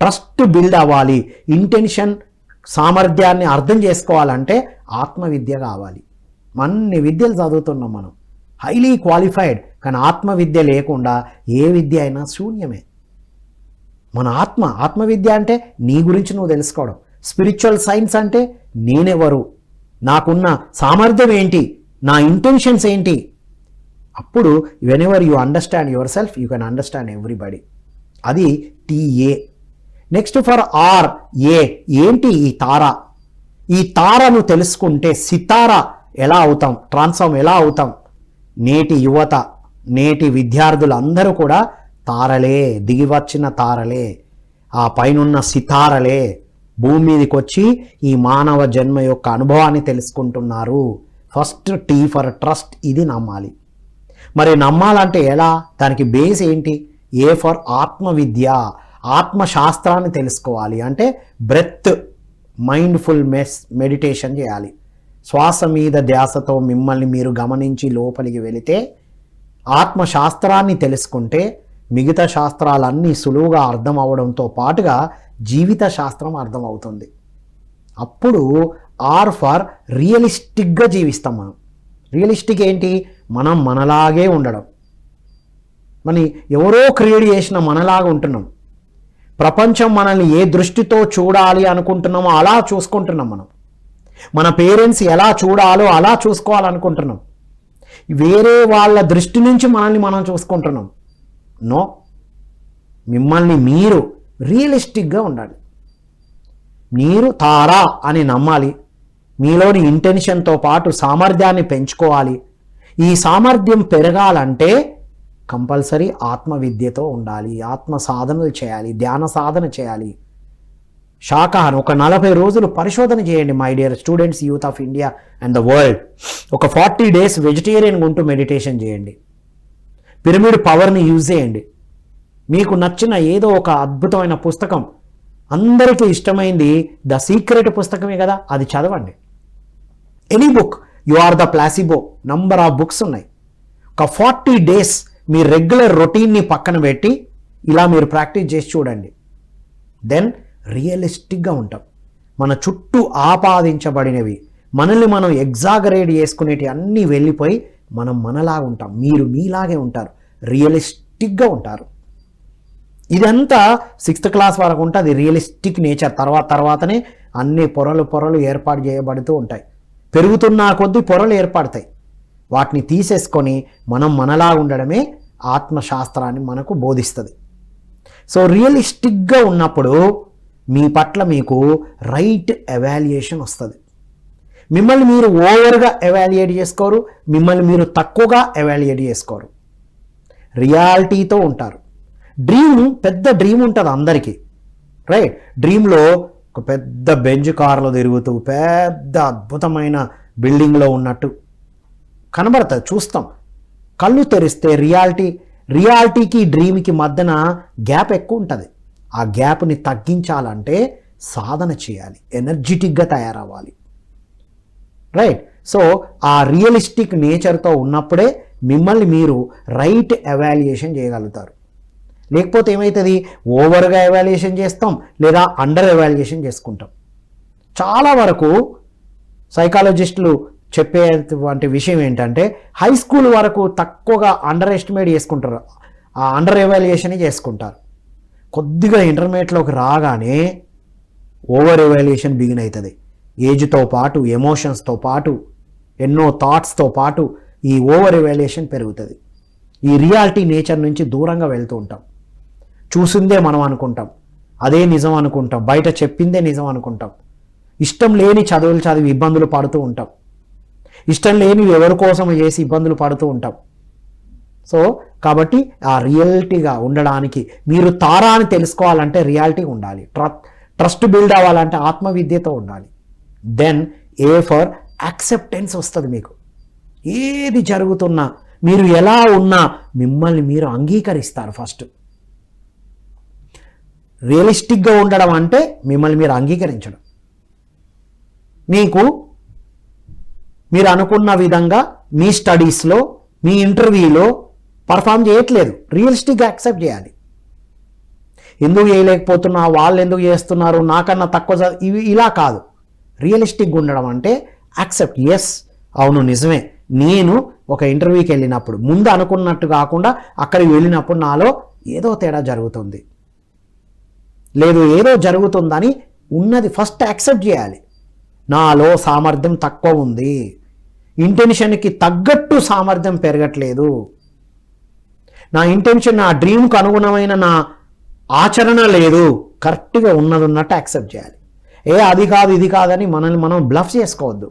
ట్రస్ట్ బిల్డ్ అవ్వాలి, ఇంటెన్షన్, సామర్థ్యాన్ని అర్థం చేసుకోవాలంటే ఆత్మవిద్య కావాలి. అన్ని విద్యలు చదువుతున్నాం మనం, హైలీ క్వాలిఫైడ్, కానీ ఆత్మవిద్య లేకుండా ఏ విద్య అయినా శూన్యమే. మన ఆత్మవిద్య అంటే నీ గురించి నువ్వు తెలుసుకోవడం. స్పిరిచువల్ సైన్స్ అంటే నేనెవరు, నాకున్న సామర్థ్యం ఏంటి, నా ఇంటెన్షన్స్ ఏంటి. అప్పుడు whenever you understand your self, you can understand everybody. అది TA. నెక్స్ట్ ఫర్ R, ఏ. ఏంటి ఈ తార? ఈ తారను తెలుసుకుంటే సితార ఎలా అవుతాం, ట్రాన్స్ఫార్మ్ ఎలా అవుతాం. నేటి యువత, నేటి విద్యార్థులు అందరూ కూడా తారలే, దిగివచ్చిన తారలే, ఆ పైనున్న సితారలే. భూమి మీదకి వచ్చి ఈ మానవ జన్మ యొక్క అనుభవాన్ని తెలుసుకుంటున్నారు. First T for trust. ఇది నమ్మాలి. మరి నమ్మాలంటే ఎలా? దానికి బేస్ ఏంటి? ఏ ఫర్ ఆత్మవిద్య. ఆత్మశాస్త్రాన్ని తెలుసుకోవాలి అంటే బ్రెత్, మైండ్ఫుల్ మెడిటేషన్ చేయాలి. శ్వాస మీద ధ్యాసతో మిమ్మల్ని మీరు గమనించి లోపలికి వెళితే, ఆత్మశాస్త్రాన్ని తెలుసుకుంటే మిగతా శాస్త్రాలన్నీ సులువుగా అర్థం అవడంతో పాటుగా జీవిత శాస్త్రం అర్థం అవుతుంది. అప్పుడు R ఫర్ రియలిస్టిక్గా జీవిస్తాం మనం. రియలిస్టిక్ ఏంటి? మనం మనలాగే ఉండడం. మరి ఎవరో క్రియేట్ చేసిన మనలాగా ఉంటున్నాం. ప్రపంచం మనల్ని ఏ దృష్టితో చూడాలి అనుకుంటున్నామో అలా చూసుకుంటున్నాం మనం. మన పేరెంట్స్ ఎలా చూడాలో అలా చూసుకోవాలనుకుంటున్నాం. వేరే వాళ్ళ దృష్టి నుంచి మనల్ని మనం చూసుకుంటున్నాం. నో, మిమ్మల్ని మీరు రియలిస్టిక్గా ఉండాలి. మీరు తారా అని నమ్మాలి. మీలోని ఇంటెన్షన్తో పాటు సామర్థ్యాన్ని పెంచుకోవాలి. ఈ సామర్థ్యం పెరగాలంటే కంపల్సరీ ఆత్మవిద్యతో ఉండాలి, ఆత్మ సాధనలు చేయాలి, ధ్యాన సాధన చేయాలి. శాకాహారం ఒక 40 రోజులు పరిశోధన చేయండి my dear students, youth of India and the world. ఒక 40 days వెజిటేరియన్గా ఉంటూ మెడిటేషన్ చేయండి. పిరమిడ్ పవర్ని యూజ్ చేయండి. మీకు నచ్చిన ఏదో ఒక అద్భుతమైన పుస్తకం, అందరికీ ఇష్టమైంది ద సీక్రెట్ పుస్తకమే కదా, అది చదవండి. Any book, you are the placebo, number of books ఉన్నాయి. ఒక 40 days మీ రెగ్యులర్ రొటీన్ని పక్కన పెట్టి ఇలా మీరు ప్రాక్టీస్ చేసి చూడండి. దెన్ రియలిస్టిక్గా ఉంటాం. మన చుట్టూ ఆపాదించబడినవి, మనల్ని మనం ఎగ్జాగరేట్ చేసుకునేవి అన్నీ వెళ్ళిపోయి మనం మనలాగా ఉంటాం. మీరు మీలాగే ఉంటారు, రియలిస్టిక్గా ఉంటారు. ఇదంతా 6th class వరకు ఉంటుంది రియలిస్టిక్ నేచర్. తర్వాతనే అన్ని పొరలు ఏర్పాటు చేయబడుతూ ఉంటాయి. పెరుగుతున్న కొద్దీ పొరలు ఏర్పడతాయి. వాటిని తీసేసుకొని మనం మనలా ఉండడమే ఆత్మశాస్త్రాన్ని మనకు బోధిస్తుంది. సో రియలిస్టిక్గా ఉన్నప్పుడు మీ పట్ల మీకు రైట్ ఎవాల్యుయేషన్ వస్తుంది. మిమ్మల్ని మీరు ఓవర్గా ఎవాల్యుయేట్ చేసుకోరు, మిమ్మల్ని మీరు తక్కువగా ఎవాల్యుయేట్ చేసుకోరు. రియాలిటీతో ఉంటారు. పెద్ద డ్రీమ్ ఉంటుంది అందరికీ, రైట్? డ్రీమ్లో ఒక పెద్ద బెంజ్ కార్లో తిరుగుతూ పెద్ద అద్భుతమైన బిల్డింగ్లో ఉన్నట్టు కనబడుతుంది, చూస్తాం. కళ్ళు తెరిస్తే రియాలిటీకి డ్రీమ్కి మధ్యన గ్యాప్ ఎక్కువ ఉంటుంది. ఆ గ్యాప్ని తగ్గించాలంటే సాధన చేయాలి, ఎనర్జెటిక్గా తయారవ్వాలి, రైట్? సో ఆ రియలిస్టిక్ నేచర్తో ఉన్నప్పుడే మిమ్మల్ని మీరు రైట్ ఎవాల్యుయేషన్ చేయగలుగుతారు. లేకపోతే ఏమవుతుంది, ఓవర్గా ఎవాల్యుయేషన్ చేస్తాం లేదా అండర్ ఎవాల్యుయేషన్ చేసుకుంటాం. చాలా వరకు సైకాలజిస్టులు చెప్పేటువంటి విషయం ఏంటంటే హై స్కూల్ వరకు తక్కువగా అండర్ ఎస్టిమేట్ చేసుకుంటారు, ఆ అండర్ ఎవాల్యుయేషన్ చేసుకుంటారు. కొద్దిగా ఇంటర్మీడియట్లోకి రాగానే ఓవర్ ఎవాల్యుయేషన్ బిగిన్ అవుతుంది. ఏజ్తో పాటు, ఎమోషన్స్తో పాటు, ఎన్నో థాట్స్తో పాటు ఈ ఓవర్ ఎవాల్యుయేషన్ పెరుగుతుంది. ఈ రియాలిటీ నేచర్ నుంచి దూరంగా వెళ్తూ ఉంటాం. చూసిందే మనం అనుకుంటాం, అదే నిజం అనుకుంటాం, బయట చెప్పిందే నిజం అనుకుంటాం. ఇష్టం లేని చదువులు చదివి ఇబ్బందులు పడుతూ ఉంటాం, ఇష్టం లేని ఎవరి కోసం చేసి ఇబ్బందులు పడుతూ ఉంటాం. సో కాబట్టి ఆ రియాలిటీగా ఉండడానికి మీరు తారా అని తెలుసుకోవాలంటే రియాలిటీ ఉండాలి. ట్రస్ట్ బిల్డ్ అవ్వాలంటే ఆత్మవిద్యతో ఉండాలి. దెన్ ఏ ఫర్ యాక్సెప్టెన్స్ వస్తుంది. మీకు ఏది జరుగుతున్నా, మీరు ఎలా ఉన్నా మిమ్మల్ని మీరు అంగీకరిస్తారు. ఫస్ట్ రియలిస్టిక్గా ఉండడం అంటే మిమ్మల్ని మీరు అంగీకరించడం. మీరు అనుకున్న విధంగా మీ స్టడీస్లో, మీ ఇంటర్వ్యూలో పర్ఫామ్ చేయట్లేదు, రియలిస్టిక్గా యాక్సెప్ట్ చేయాలి. ఎందుకు చేయలేకపోతున్నా, వాళ్ళు ఎందుకు చేస్తున్నారు, నాకన్నా తక్కువ ఇవి ఇలా కాదు. రియలిస్టిక్గా ఉండడం అంటే యాక్సెప్ట్, ఎస్ అవును నిజమే, నేను ఒక ఇంటర్వ్యూకి వెళ్ళినప్పుడు ముందు అనుకున్నట్టు కాకుండా అక్కడికి వెళ్ళినప్పుడు నాలో ఏదో తేడా జరుగుతుంది, లేదు ఏదో జరుగుతుందని ఉన్నది ఫస్ట్ యాక్సెప్ట్ చేయాలి. నాలో సామర్థ్యం తక్కువ ఉంది, ఇంటెన్షన్కి తగ్గట్టు సామర్థ్యం పెరగట్లేదు, నా ఇంటెన్షన్, నా డ్రీమ్కి అనుగుణమైన నా ఆచరణ లేదు, కరెక్ట్గా ఉన్నట్టు యాక్సెప్ట్ చేయాలి. అది కాదు ఇది కాదని మనల్ని మనం బ్లఫ్ చేసుకోవద్దు,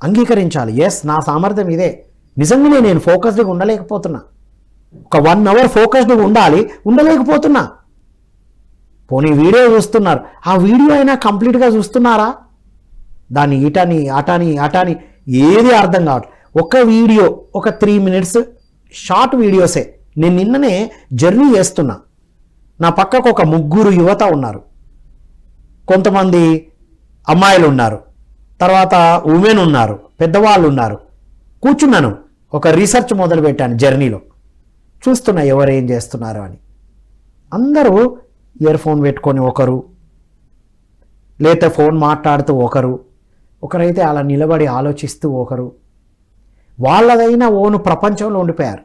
అంగీకరించాలి. ఎస్ నా సామర్థ్యం ఇదే, నిజంగానే నేను ఫోకస్డ్గా ఉండలేకపోతున్నా, ఒక 1 hour ఫోకస్డ్గా ఉండలేకపోతున్నా. పోనీ వీడియో చూస్తున్నారు, ఆ వీడియో అయినా కంప్లీట్గా చూస్తున్నారా? దాన్ని ఇటని అటని ఏది అర్థం కావట్లేదు. ఒక వీడియో, ఒక 3 minutes షార్ట్ వీడియోసే. నేను నిన్ననే జర్నీ చేస్తున్నా, నా పక్కకు ఒక 3 యువత ఉన్నారు, కొంతమంది అమ్మాయిలు ఉన్నారు, తర్వాత ఉమెన్ ఉన్నారు, పెద్దవాళ్ళు ఉన్నారు. కూర్చున్నాను, ఒక రీసెర్చ్ మొదలుపెట్టాను. జర్నీలో చూస్తున్నా ఎవరు ఏం చేస్తున్నారు అని. అందరూ ఇయర్ ఫోన్ పెట్టుకొని ఒకరు, లేకపోతే ఫోన్ మాట్లాడుతూ ఒకరైతే అలా నిలబడి ఆలోచిస్తూ ఒకరు. వాళ్ళదైన ఓను ప్రపంచంలో ఉండిపోయారు.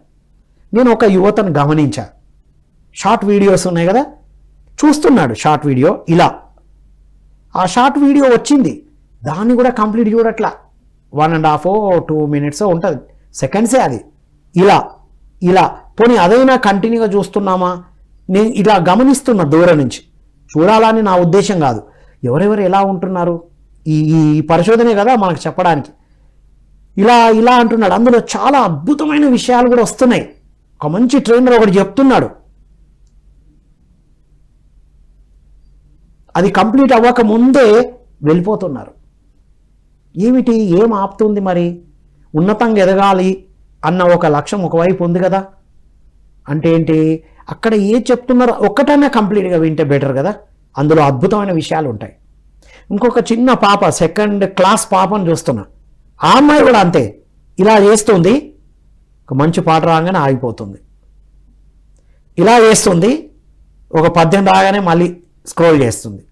నేను ఒక యువతను గమనించా, షార్ట్ వీడియోస్ ఉన్నాయి కదా, చూస్తున్నాడు షార్ట్ వీడియో, ఇలా ఆ షార్ట్ వీడియో వచ్చింది, దాన్ని కూడా కంప్లీట్ చూడట్లా, 1.5 2 minutes ఉంటుంది, సెకండ్సే అది, ఇలా ఇలా పోనీ అదైనా కంటిన్యూగా చూస్తున్నామా, నేను ఇలా గమనిస్తున్న దూరం నుంచి. చూడాలని నా ఉద్దేశం కాదు, ఎవరెవరు ఎలా ఉంటున్నారు ఈ పరిశోధనే కదా మనకు చెప్పడానికి. ఇలా ఇలా అంటున్నాడు, అందులో చాలా అద్భుతమైన విషయాలు కూడా వస్తున్నాయి. ఒక మంచి ట్రైనర్ ఒకటి చెప్తున్నాడు, అది కంప్లీట్ అవ్వక ముందే వెళ్ళిపోతున్నారు. ఏమిటి, ఏం ఆపుతుంది మరి? ఉన్నతంగా ఎదగాలి అన్న ఒక లక్ష్యం ఒకవైపు ఉంది కదా, అంటే ఏంటి, అక్కడ ఏం చెప్తున్నారో ఒక్కటైనా కంప్లీట్గా వింటే బెటర్ కదా, అందులో అద్భుతమైన విషయాలు ఉంటాయి. ఇంకొక చిన్న పాప, 2nd class పాపను చూస్తున్నా, ఆ అమ్మాయి కూడా అంతే, ఇలా చేస్తుంది, ఒక మంచి పాట రాగానే ఆగిపోతుంది, ఇలా చేస్తుంది, ఒక పద్యం రాగానే మళ్ళీ స్క్రోల్ చేస్తుంది,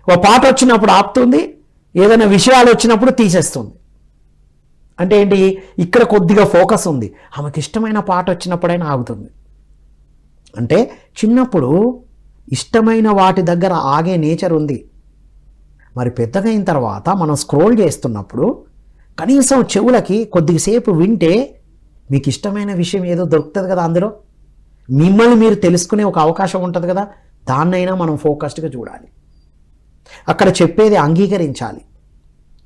ఒక పాట వచ్చినప్పుడు ఆపుతుంది, ఏదైనా విషయాలు వచ్చినప్పుడు తీసేస్తుంది. అంటే ఏంటి, ఇక్కడ కొద్దిగా ఫోకస్ ఉంది, ఆమెకి ఇష్టమైన పాట వచ్చినప్పుడైనా ఆగుతుంది. అంటే చిన్నప్పుడు ఇష్టమైన వాటి దగ్గర ఆగే నేచర్ ఉంది. మరి పెద్దగా అయిన తర్వాత మనం స్క్రోల్ చేస్తున్నప్పుడు కనీసం చెవులకి కొద్దిసేపు వింటే మీకు ఇష్టమైన విషయం ఏదో దొరుకుతుంది కదా, అందులో మిమ్మల్ని మీరు తెలుసుకునే ఒక అవకాశం ఉంటుంది కదా, దాన్నైనా మనం ఫోకస్డ్గా చూడాలి, అక్కడ చెప్పేది అంగీకరించాలి.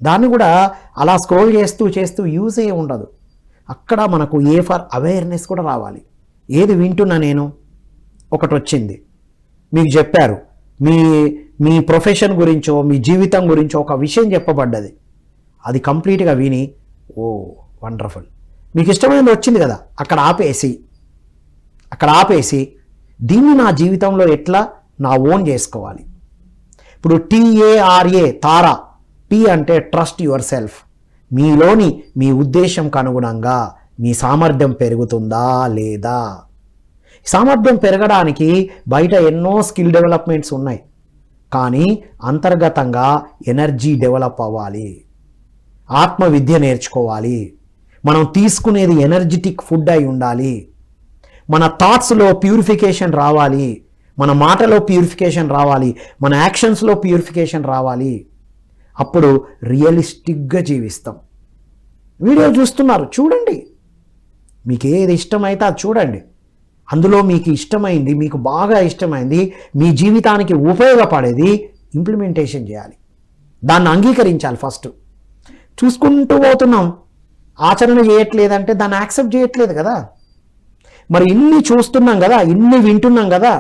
దాన్ని కూడా అలా స్క్రోల్ చేస్తూ చేస్తూ యూజ్ అయ్యే ఉండదు. అక్కడ మనకు ఏ ఫర్ అవేర్నెస్ కూడా రావాలి. ఏది వింటున్నా నేను, ఒకటి వచ్చింది మీకు చెప్పారు, మీ ప్రొఫెషన్ గురించో మీ జీవితం గురించో ఒక విషయం చెప్పబడ్డది, అది కంప్లీట్గా విని ఓ వండర్ఫుల్, మీకు ఇష్టమైనది వచ్చింది కదా, అక్కడ ఆపేసి దీన్ని నా జీవితంలో ఎట్లా నా ఓన్ చేసుకోవాలి. ఇప్పుడు TARA, తారా, T అంటే ట్రస్ట్ యువర్ సెల్ఫ్, మీలోని మీ ఉద్దేశంకు అనుగుణంగా మీ సామర్థ్యం పెరుగుతుందా లేదా. సామర్థ్యం పెరగడానికి బయట ఎన్నో స్కిల్ డెవలప్మెంట్స్ ఉన్నాయి, కానీ అంతర్గతంగా ఎనర్జీ డెవలప్ అవ్వాలి, ఆత్మ విద్య నేర్చుకోవాలి, మనం తీసుకునేది ఎనర్జెటిక్ ఫుడ్ అయి ఉండాలి, మన థాట్స్లో ప్యూరిఫికేషన్ రావాలి, మన మాటలో ప్యూరిఫికేషన్ రావాలి, మన యాక్షన్స్లో ప్యూరిఫికేషన్ రావాలి. అప్పుడు రియలిస్టిక్గా జీవిస్తాం. వీడియో చూస్తున్నారు, చూడండి, మీకు ఏది ఇష్టమైతే అది చూడండి, అందులో మీకు ఇష్టమైంది, మీకు బాగా ఇష్టమైంది, మీ జీవితానికి ఉపయోగపడేది ఇంప్లిమెంటేషన్ చేయాలి, దాన్ని అంగీకరించాలి. ఫస్ట్ చూసుకుంటూ పోతున్నాం, ఆచరణ చేయట్లేదంటే దాన్ని యాక్సెప్ట్ చేయట్లేదు కదా. మరి ఇన్ని చూస్తున్నాం కదా, ఇన్ని వింటున్నాం కదా,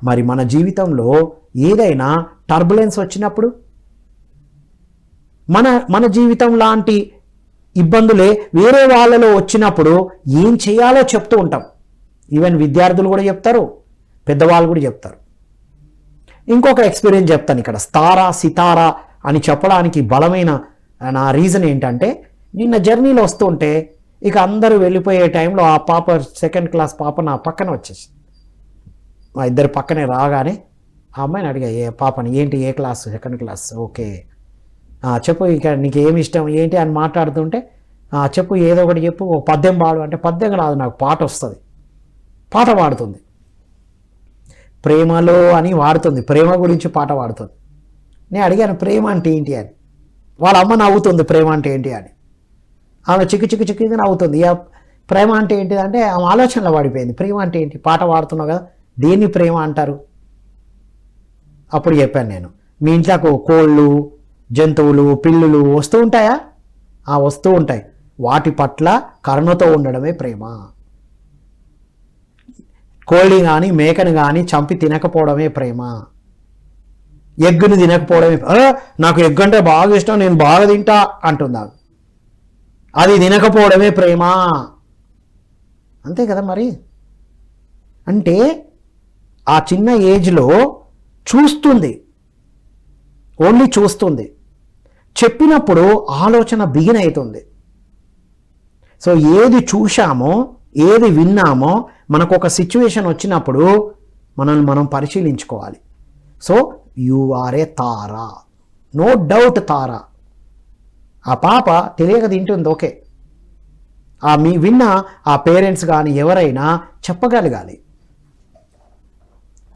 మరి మన జీవితంలో ఏదైనా టర్బులెన్స్ వచ్చినప్పుడు, మన జీవితం లాంటి ఇబ్బందులే వేరే వాళ్ళలో వచ్చినప్పుడు ఏం చేయాలో చెప్తూ ఉంటాం. ఈవెన్ విద్యార్థులు కూడా చెప్తారు, పెద్దవాళ్ళు కూడా చెప్తారు. ఇంకొక ఎక్స్పీరియన్స్ చెప్తాను ఇక్కడ, సితారా అని చెప్పడానికి బలమైన నా రీజన్ ఏంటంటే, నిన్న జర్నీలో వస్తుంటే ఇక అందరూ వెళ్ళిపోయే టైంలో ఆ పాప 2nd class పాప నా పక్కన వచ్చేసి, మా ఇద్దరు పక్కనే రాగానే ఆ అమ్మాయిని అడిగా, ఏ పాపని, ఏంటి ఏ క్లాస్, 2nd class, ఓకే చెప్పు, ఇక నీకు ఏమి ఇష్టం ఏంటి అని మాట్లాడుతుంటే, చెప్పు ఏదో ఒకటి చెప్పు, ఒక పద్యం పాడు అంటే, పద్యం రాదు నాకు, పాట వస్తుంది, పాట పాడుతుంది, ప్రేమలో అని వాడుతుంది, ప్రేమ గురించి పాట పాడుతుంది. నేను అడిగాను ప్రేమ అంటే ఏంటి అని, వాళ్ళ అమ్మ నవ్వుతుంది ప్రేమ అంటే ఏంటి అని, ఆమె చిక్కు నవ్వుతుంది. ప్రేమ అంటే ఏంటిది అంటే ఆమె ఆలోచనలో పడిపోయింది, ప్రేమ అంటే ఏంటి, పాట పాడుతున్నావు కదా, దేన్ని ప్రేమ అంటారు. అప్పుడు చెప్పాను నేను, మీ ఇంట్లో కోళ్ళు, జంతువులు, పిల్లులు వస్తూ ఉంటాయా, వస్తూ ఉంటాయి, వాటి పట్ల కరుణతో ఉండడమే ప్రేమ. కోళ్ళని కానీ మేకని కానీ చంపి తినకపోవడమే ప్రేమ, ఎగ్గుని తినకపోవడమే, నాకు ఎగ్ అంటే బాగా ఇష్టం నేను బాగా తింటా అంటుందా, అది తినకపోవడమే ప్రేమ. అంతే కదా మరి. అంటే ఆ చిన్న ఏజ్లో చూస్తుంది, ఓన్లీ చూస్తుంది, చెప్పినప్పుడు ఆలోచన బిగిన్ అవుతుంది. సో ఏది చూశామో ఏది విన్నామో మనకు ఒక సిచ్యువేషన్ వచ్చినప్పుడు మనం పరిశీలించుకోవాలి. So you are a Tara, no doubt Tara. ఆ పాప తెలియక తింటుంది, ఓకే, మీ విన్న ఆ పేరెంట్స్ కానీ ఎవరైనా చెప్పగలగాలి.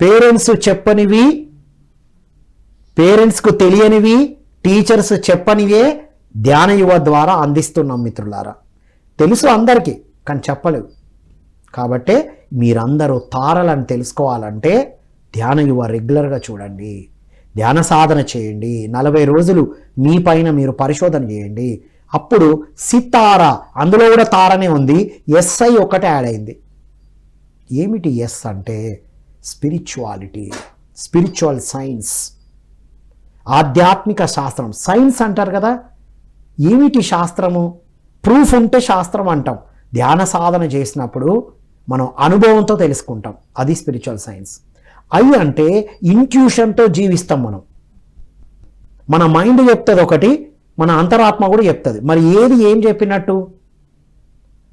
పేరెంట్స్ చెప్పనివి, పేరెంట్స్కు తెలియనివి, టీచర్స్ చెప్పనివే ధ్యాన యువ ద్వారా అందిస్తున్నాం మిత్రులారా. తెలుసు అందరికీ, కానీ చెప్పలేవు. కాబట్టే మీరందరూ తారలను తెలుసుకోవాలంటే ధ్యాన యువ రెగ్యులర్గా చూడండి, ధ్యాన సాధన చేయండి, 40 రోజులు మీ పైన మీరు పరిశోధన చేయండి. అప్పుడు సితార, అందులో కూడా తారనే ఉంది, ఎస్ఐ ఒకటే యాడ్ అయింది. ఏమిటి ఎస్ అంటే స్పిరిచువాలిటీ, స్పిరిచువల్ సైన్స్, ఆధ్యాత్మిక శాస్త్రం. సైన్స్ అంటారు కదా, ఏమిటి శాస్త్రము? ప్రూఫ్ ఉంటే శాస్త్రం అంటాం. ధ్యాన సాధన చేసినప్పుడు మనం అనుభవంతో తెలుసుకుంటాం, అది స్పిరిచువల్ సైన్స్. ఐ అంటే ఇంట్యూషన్తో జీవిస్తాం మనం. మన మైండ్ చెప్తుంది ఒకటి, మన అంతరాత్మ కూడా చెప్తుంది. మరి ఏది ఏం చెప్పినట్టు?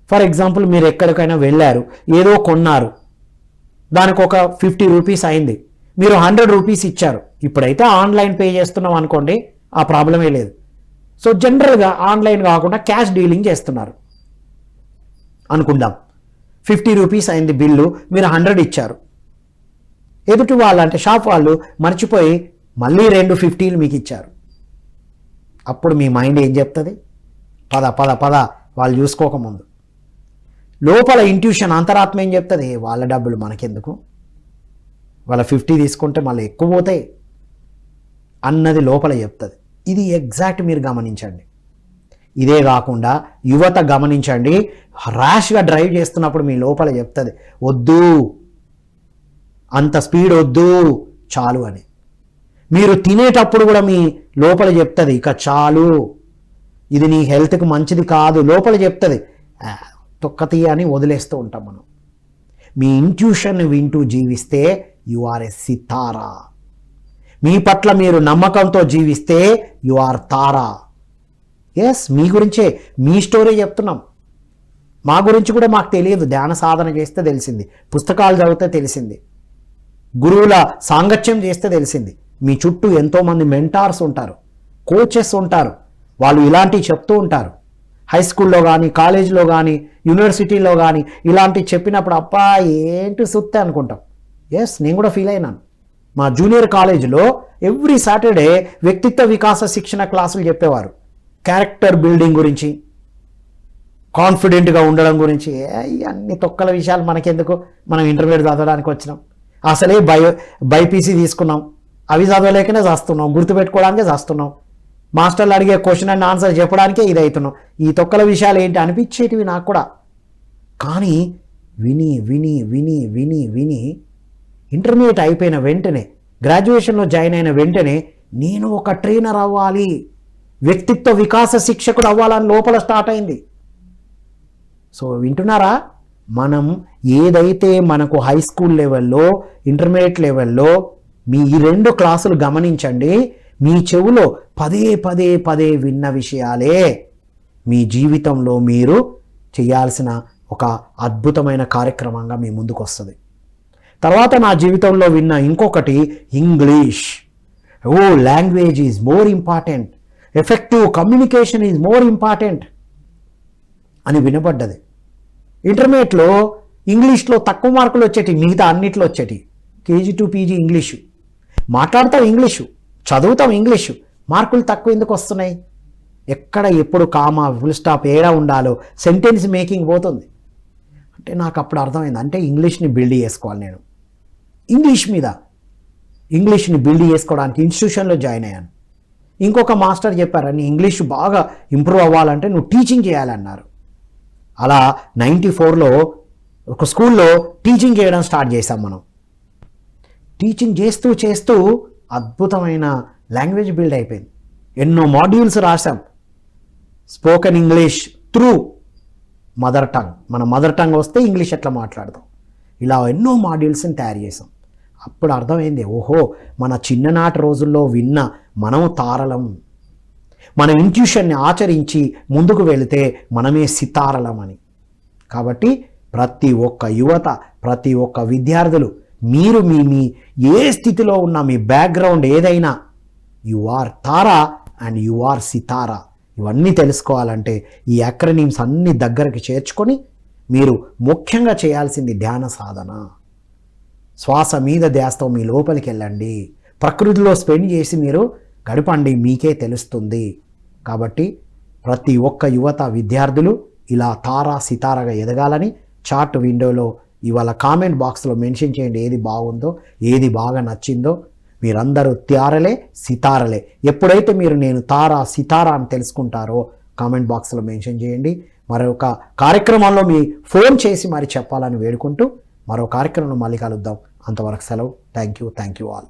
ఫర్ ఎగ్జాంపుల్, మీరు ఎక్కడికైనా వెళ్ళారు, ఏదో కొన్నారు, దానికి ఒక 50 రూపీస్ అయింది, మీరు 100 రూపీస్ ఇచ్చారు. ఇప్పుడైతే ఆన్లైన్ పే చేస్తున్నాం అనుకోండి, ఆ ప్రాబ్లమే లేదు. సో జనరల్గా ఆన్లైన్ కాకుండా క్యాష్ డీలింగ్ చేస్తున్నారు అనుకుందాం. 50 రూపీస్ అయింది బిల్లు, మీరు 100 ఇచ్చారు. ఎదుటి వాళ్ళు అంటే షాప్ వాళ్ళు మర్చిపోయి మళ్ళీ 2 50లు మీకు ఇచ్చారు. అప్పుడు మీ మైండ్ ఏం చెప్తుంది? పద పద పద, వాళ్ళు చూసుకోకముందు. లోపల ఇంట్యూషన్, అంతరాత్మ ఏం చెప్తుంది? వాళ్ళ డబ్బులు మనకెందుకు, వాళ్ళ 50 తీసుకుంటే మళ్ళీ ఎక్కువ పోతాయి అన్నది లోపల చెప్తుంది. ఇది ఎగ్జాక్ట్ మీరు గమనించండి. ఇదే కాకుండా యువత గమనించండి, ర్యాష్గా డ్రైవ్ చేస్తున్నప్పుడు మీ లోపల చెప్తుంది, వద్దు, అంత స్పీడ్ వద్దు, చాలు అని. మీరు తినేటప్పుడు కూడా మీ లోపల చెప్తుంది, ఇక చాలు, ఇది నీ హెల్త్కి మంచిది కాదు, లోపల చెప్తుంది. తొక్కతీ అని వదిలేస్తూ ఉంటాం మనం. మీ ఇంట్యూషన్ వింటూ జీవిస్తే యు ఆర్ ఎ సితారా. మీ పట్ల మీరు నమ్మకంతో జీవిస్తే యు ఆర్ తారా. ఎస్, మీ గురించే, మీ స్టోరీ చెప్తున్నాం. మా గురించి కూడా మాకు తెలియదు, ధ్యాన సాధన చేస్తే తెలిసింది, పుస్తకాలు చదివితే తెలిసింది, గురువుల సాంగత్యం చేస్తే తెలిసింది. మీ చుట్టూ ఎంతోమంది మెంటార్స్ ఉంటారు, కోచెస్ ఉంటారు, వాళ్ళు ఇలాంటివి చెప్తూ ఉంటారు. హై స్కూల్లో కానీ, కాలేజీలో కానీ, యూనివర్సిటీలో కానీ ఇలాంటివి చెప్పినప్పుడు అబ్బా ఏంటి సుత్తే అనుకుంటాం. ఎస్, నేను కూడా ఫీల్ అయినాను. మా జూనియర్ కాలేజీలో ఎవ్రీ సాటర్డే వ్యక్తిత్వ వికాస శిక్షణ క్లాసులు చెప్పేవారు. క్యారెక్టర్ బిల్డింగ్ గురించి, కాన్ఫిడెంట్గా ఉండడం గురించి. అన్ని తొక్కల విషయాలు మనకెందుకు, మనం ఇంటర్మీడియట్ చదవడానికి వచ్చినాం, అసలే బైపీసీ తీసుకున్నాం, అవి చదవలేకనే చేస్తున్నాం, గుర్తుపెట్టుకోవడానికే చేస్తున్నాం, మాస్టర్లు అడిగే క్వశ్చన్ అండ్ ఆన్సర్ చెప్పడానికే ఇది అవుతున్నాం. ఈ తొక్కల విషయాలు ఏంటి అనిపించేటివి నాకు కూడా. కానీ విని విని విని విని విని ఇంటర్మీడియట్ అయిపోయిన వెంటనే, గ్రాడ్యుయేషన్లో జాయిన్ అయిన వెంటనే నేను ఒక ట్రైనర్ అవ్వాలి, వ్యక్తిత్వ వికాస శిక్షకుడు అవ్వాలని లోపల స్టార్ట్ అయింది. సో వింటున్నారా? మనం ఏదైతే మనకు హై స్కూల్ లెవెల్లో, ఇంటర్మీడియట్ లెవెల్లో మీ ఈ 2 క్లాసులు గమనించండి, మీ చెవులో పదే పదే పదే విన్న విషయాలే మీ జీవితంలో మీరు చేయాల్సిన ఒక అద్భుతమైన కార్యక్రమంగా మీ ముందుకు వస్తుంది. తర్వాత నా జీవితంలో విన్న ఇంకొకటి English. Language is more important, effective communication is more important అని వినపడ్డది. ఇంటర్మీడియట్లో ఇంగ్లీష్లో తక్కువ మార్కులు వచ్చేటి, మిగతా అన్నిట్లో వచ్చేటి. కేజీ టు పీజీ ఇంగ్లీషు మాట్లాడతాం, ఇంగ్లీషు చదువుతాం, ఇంగ్లీషు, మార్కులు తక్కువ ఎందుకు వస్తున్నాయి? ఎక్కడ ఎప్పుడు కామా, ఫుల్ స్టాప్ ఏడా ఉండాలో సెంటెన్స్ మేకింగ్ పోతుంది. అంటే నాకు అప్పుడు అర్థమైంది, అంటే ఇంగ్లీష్ని బిల్డ్ చేసుకోవాలి. నేను ఇంగ్లీష్ని బిల్డ్ చేసుకోవడానికి ఇన్స్టిట్యూషన్లో జాయిన్ అయ్యాను. ఇంకొక మాస్టర్ చెప్పారు, నీ ఇంగ్లీష్ బాగా ఇంప్రూవ్ అవ్వాలంటే నువ్వు టీచింగ్ చేయాలన్నారు. అలా 94లో ఒక స్కూల్లో టీచింగ్ చేయడం స్టార్ట్ చేశాం మనం. టీచింగ్ చేస్తూ చేస్తూ అద్భుతమైన లాంగ్వేజ్ బిల్డ్ అయిపోయింది. ఎన్నో మాడ్యూల్స్ రాసాం. Spoken English through mother tongue, మన మదర్ టంగ్ వస్తే ఇంగ్లీష్ ఎట్లా మాట్లాడదాం, ఇలా ఎన్నో మాడ్యూల్స్ని తయారు చేసాం. అప్పుడు అర్థమైంది, ఓహో మన చిన్ననాటి రోజుల్లో విన్న మనం తారలం, మన ఇంట్యూషన్ని ఆచరించి ముందుకు వెళితే మనమే సితారలం అని. కాబట్టి ప్రతి ఒక్క యువత, ప్రతి ఒక్క విద్యార్థులు, మీరు మీ ఏ స్థితిలో ఉన్న మీ బ్యాక్గ్రౌండ్ ఏదైనా, you are Tara and you are Sitara. ఇవన్నీ తెలుసుకోవాలంటే ఈ యాక్రనీమ్స్ అన్ని దగ్గరికి చేర్చుకొని మీరు ముఖ్యంగా చేయాల్సింది ధ్యాన సాధన. శ్వాస మీద ధ్యాసతో మీ లోపలికి వెళ్ళండి, ప్రకృతిలో స్పెండ్ చేసి మీరు గడపండి, మీకే తెలుస్తుంది. కాబట్టి ప్రతి ఒక్క యువత విద్యార్థులు ఇలా తారా సితారాగా ఎదగాలని చాట్ విండోలో ఇవాళ కామెంట్ బాక్స్లో మెన్షన్ చేయండి, ఏది బాగుందో, ఏది బాగా నచ్చిందో. మీరందరూ త్యారలే సితారలే. ఎప్పుడైతే మీరు నేను తారా సితారా అని తెలుసుకుంటారో కామెంట్ బాక్స్లో మెన్షన్ చేయండి. మరొక కార్యక్రమంలో మీ ఫోన్ చేసి మరి చెప్పాలని వేడుకుంటూ మరో కార్యక్రమంలో మళ్ళీ కలుద్దాం. అంతవరకు సెలవు. Thank you all.